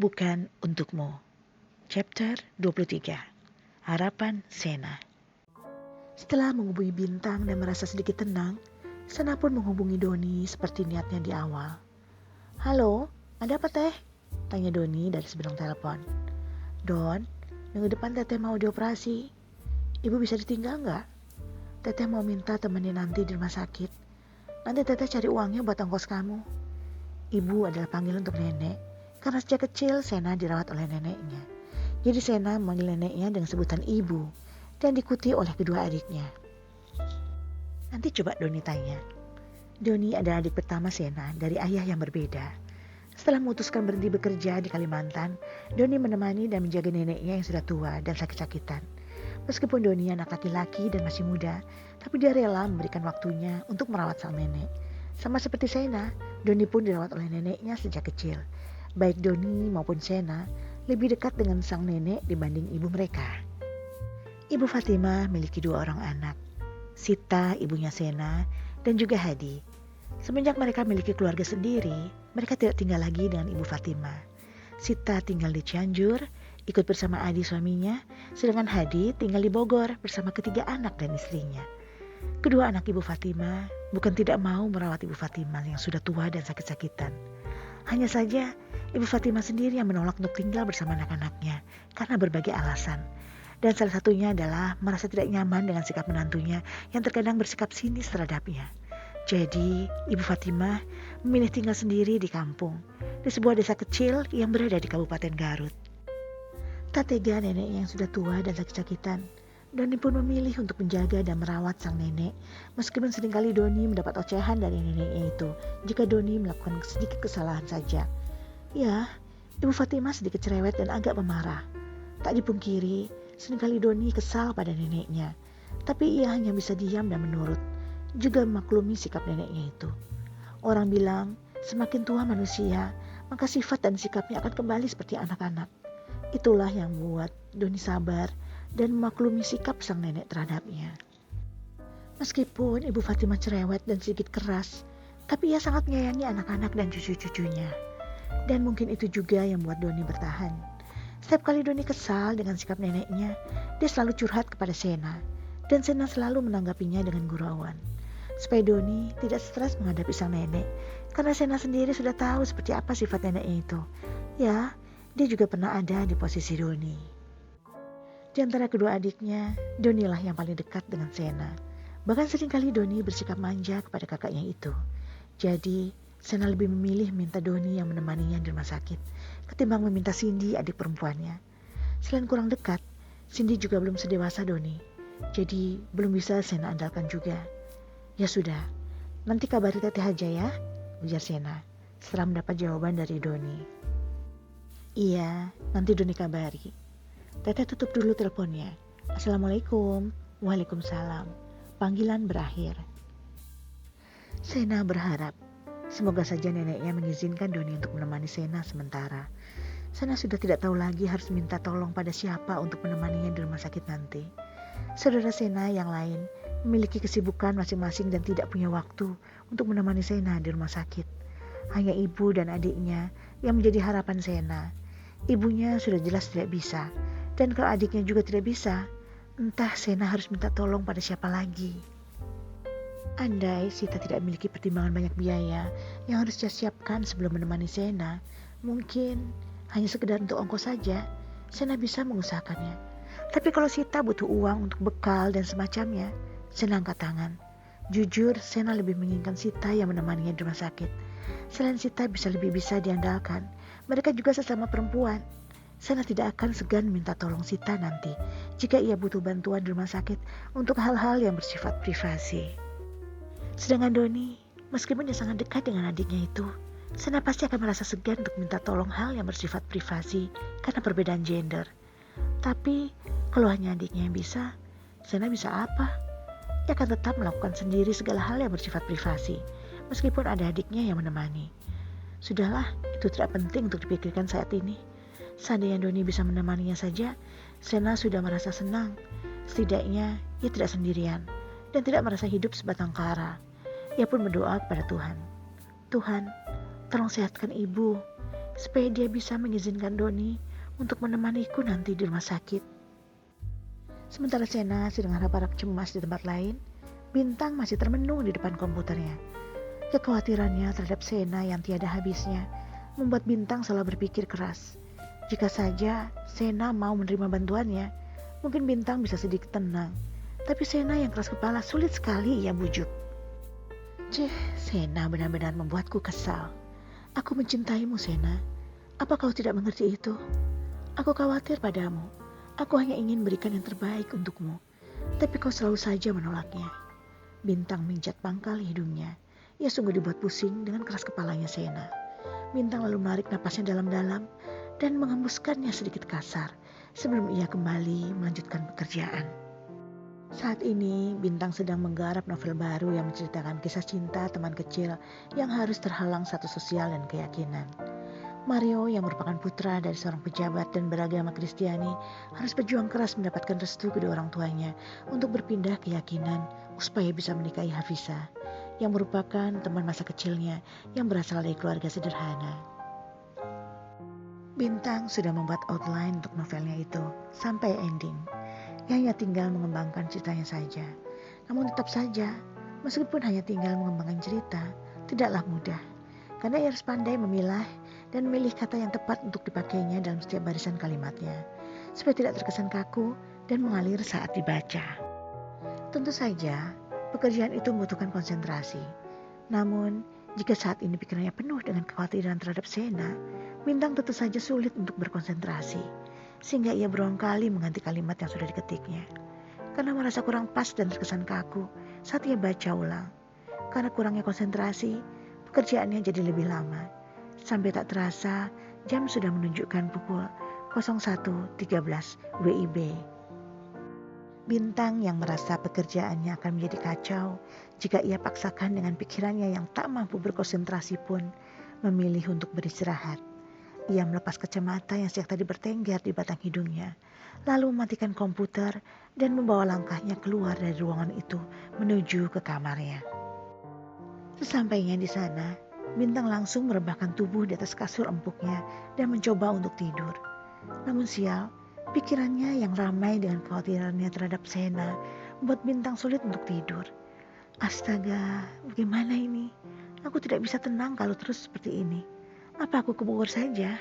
Bukan untukmu. Chapter 23. Harapan Sena. Setelah menghubungi Bintang dan merasa sedikit tenang, Sena pun menghubungi Doni seperti niatnya di awal. "Halo, ada apa teh?" tanya Doni dari seberang telepon. "Don, minggu depan teteh mau dioperasi. Ibu bisa ditinggal nggak? Teteh mau minta temenin nanti di rumah sakit. Nanti teteh cari uangnya buat ongkos kamu." Ibu adalah panggilan untuk nenek, karena sejak kecil Sena dirawat oleh neneknya. Jadi Sena memanggil neneknya dengan sebutan ibu dan diikuti oleh kedua adiknya. Nanti coba Doni tanya. Doni adalah adik pertama Sena dari ayah yang berbeda. Setelah memutuskan berhenti bekerja di Kalimantan, Doni menemani dan menjaga neneknya yang sudah tua dan sakit-sakitan. Meskipun Doni anak laki-laki dan masih muda, tapi dia rela memberikan waktunya untuk merawat sang nenek. Sama seperti Sena, Doni pun dirawat oleh neneknya sejak kecil. Baik Doni maupun Sena lebih dekat dengan sang nenek dibanding ibu mereka. Ibu Fatimah memiliki 2 orang anak, Sita ibunya Sena dan juga Hadi. Semenjak mereka memiliki keluarga sendiri, mereka tidak tinggal lagi dengan ibu Fatimah. Sita tinggal di Cianjur, ikut bersama Adi suaminya, sedangkan Hadi tinggal di Bogor bersama ketiga anak dan istrinya. Kedua anak ibu Fatimah bukan tidak mau merawat ibu Fatimah yang sudah tua dan sakit-sakitan. Hanya saja ibu Fatimah sendiri yang menolak untuk tinggal bersama anak-anaknya karena berbagai alasan. Dan salah satunya adalah merasa tidak nyaman dengan sikap menantunya yang terkadang bersikap sinis terhadapnya. Jadi ibu Fatimah memilih tinggal sendiri di kampung, di sebuah desa kecil yang berada di Kabupaten Garut. Tak tega neneknya yang sudah tua dan sakit-sakitan, Doni pun memilih untuk menjaga dan merawat sang nenek, meskipun seringkali Doni mendapat ocehan dari neneknya itu jika Doni melakukan sedikit kesalahan saja. Ya, ibu Fatimah sedikit cerewet dan agak pemarah. Tak dipungkiri, seringkali Doni kesal pada neneknya, tapi ia hanya bisa diam dan menurut, juga memaklumi sikap neneknya itu. Orang bilang, semakin tua manusia, maka sifat dan sikapnya akan kembali seperti anak-anak. Itulah yang membuat Doni sabar dan memaklumi sikap sang nenek terhadapnya. Meskipun ibu Fatimah cerewet dan sedikit keras, tapi ia sangat menyayangi anak-anak dan cucu-cucunya. Dan mungkin itu juga yang membuat Doni bertahan. Setiap kali Doni kesal dengan sikap neneknya, dia selalu curhat kepada Sena. Dan Sena selalu menanggapinya dengan gurauan. Supaya Doni tidak stres menghadapi sang nenek, karena Sena sendiri sudah tahu seperti apa sifat neneknya itu. Ya, dia juga pernah ada di posisi Doni. Di antara kedua adiknya, Doni lah yang paling dekat dengan Sena. Bahkan seringkali Doni bersikap manja kepada kakaknya itu. Jadi, Sena lebih memilih minta Doni yang menemaninya di rumah sakit, ketimbang meminta Cindy adik perempuannya. Selain kurang dekat, Cindy juga belum sedewasa Doni. Jadi, belum bisa Sena andalkan juga. Ya sudah, nanti kabari teteh aja ya, ujar Sena, setelah mendapat jawaban dari Doni. Iya, nanti Doni kabari. Teteh tutup dulu teleponnya. Assalamualaikum. Waalaikumsalam. Panggilan berakhir. Sena berharap semoga saja neneknya mengizinkan Doni untuk menemani Sena sementara. Sena sudah tidak tahu lagi harus minta tolong pada siapa untuk menemaninya di rumah sakit nanti. Saudara Sena yang lain memiliki kesibukan masing-masing dan tidak punya waktu untuk menemani Sena di rumah sakit. Hanya ibu dan adiknya yang menjadi harapan Sena. Ibunya sudah jelas tidak bisa. Dan kalau adiknya juga tidak bisa, entah Sena harus minta tolong pada siapa lagi. Andai Sita tidak memiliki pertimbangan banyak biaya yang harus dia siapkan sebelum menemani Sena, mungkin hanya sekedar untuk ongkos saja, Sena bisa mengusahakannya. Tapi kalau Sita butuh uang untuk bekal dan semacamnya, Sena angkat tangan. Jujur, Sena lebih menginginkan Sita yang menemaninya di rumah sakit. Selain Sita lebih bisa diandalkan, mereka juga sesama perempuan. Sena tidak akan segan minta tolong Sita nanti jika ia butuh bantuan di rumah sakit untuk hal-hal yang bersifat privasi. Sedangkan Doni, meskipun dia sangat dekat dengan adiknya itu, Sena pasti akan merasa segan untuk minta tolong hal yang bersifat privasi karena perbedaan gender. Tapi kalau hanya adiknya yang bisa, Sena bisa apa? Ia akan tetap melakukan sendiri segala hal yang bersifat privasi, meskipun ada adiknya yang menemani. Sudahlah, itu tidak penting untuk dipikirkan saat ini. Seandainya Doni bisa menemaninya saja, Sena sudah merasa senang. Setidaknya ia tidak sendirian dan tidak merasa hidup sebatang kara. Ia pun berdoa kepada Tuhan. Tuhan, tolong sehatkan ibu. supaya dia bisa mengizinkan Doni untuk menemaniku nanti di rumah sakit. Sementara Sena sedang harap-harap cemas di tempat lain, Bintang masih termenung di depan komputernya. Kekhawatirannya terhadap Sena yang tiada habisnya membuat Bintang selalu berpikir keras. Jika saja Sena mau menerima bantuannya, mungkin Bintang bisa sedikit tenang. Tapi Sena yang keras kepala sulit sekali ia bujuk. Sena benar-benar membuatku kesal. Aku mencintaimu, Sena. Apa kau tidak mengerti itu? Aku khawatir padamu. Aku hanya ingin berikan yang terbaik untukmu. Tapi kau selalu saja menolaknya. Bintang menginjak pangkal hidungnya. Ia sungguh dibuat pusing dengan keras kepalanya Sena. Bintang lalu menarik napasnya dalam-dalam dan menghembuskannya sedikit kasar sebelum ia kembali melanjutkan pekerjaan. Saat ini Bintang sedang menggarap novel baru yang menceritakan kisah cinta teman kecil yang harus terhalang status sosial dan keyakinan. Mario yang merupakan putra dari seorang pejabat dan beragama Kristiani harus berjuang keras mendapatkan restu kedua orang tuanya untuk berpindah keyakinan supaya bisa menikahi Hafisa yang merupakan teman masa kecilnya yang berasal dari keluarga sederhana. Bintang sudah membuat outline untuk novelnya itu sampai ending. Ya hanya tinggal mengembangkan ceritanya saja. Namun tetap saja, meskipun hanya tinggal mengembangkan cerita, tidaklah mudah. Karena ia harus pandai memilah dan memilih kata yang tepat untuk dipakainya dalam setiap barisan kalimatnya, supaya tidak terkesan kaku dan mengalir saat dibaca. Tentu saja, pekerjaan itu membutuhkan konsentrasi. Namun, jika saat ini pikirannya penuh dengan kekhawatiran terhadap Sena, Bintang tentu saja sulit untuk berkonsentrasi, sehingga ia berulang kali mengganti kalimat yang sudah diketiknya. Karena merasa kurang pas dan terkesan kaku saat ia baca ulang. Karena kurangnya konsentrasi, pekerjaannya jadi lebih lama. Sampai tak terasa, jam sudah menunjukkan pukul 01.13 WIB. Bintang yang merasa pekerjaannya akan menjadi kacau jika ia paksakan dengan pikirannya yang tak mampu berkonsentrasi pun memilih untuk beristirahat. Ia melepas kacamata yang sejak tadi bertengger di batang hidungnya, lalu mematikan komputer dan membawa langkahnya keluar dari ruangan itu menuju ke kamarnya. Sesampainya di sana, Bintang langsung merebahkan tubuh di atas kasur empuknya dan mencoba untuk tidur. Namun sial, pikirannya yang ramai dengan kekhawatirannya terhadap Sena membuat Bintang sulit untuk tidur. Astaga, bagaimana ini? Aku tidak bisa tenang kalau terus seperti ini. Apa aku ke Bogor saja?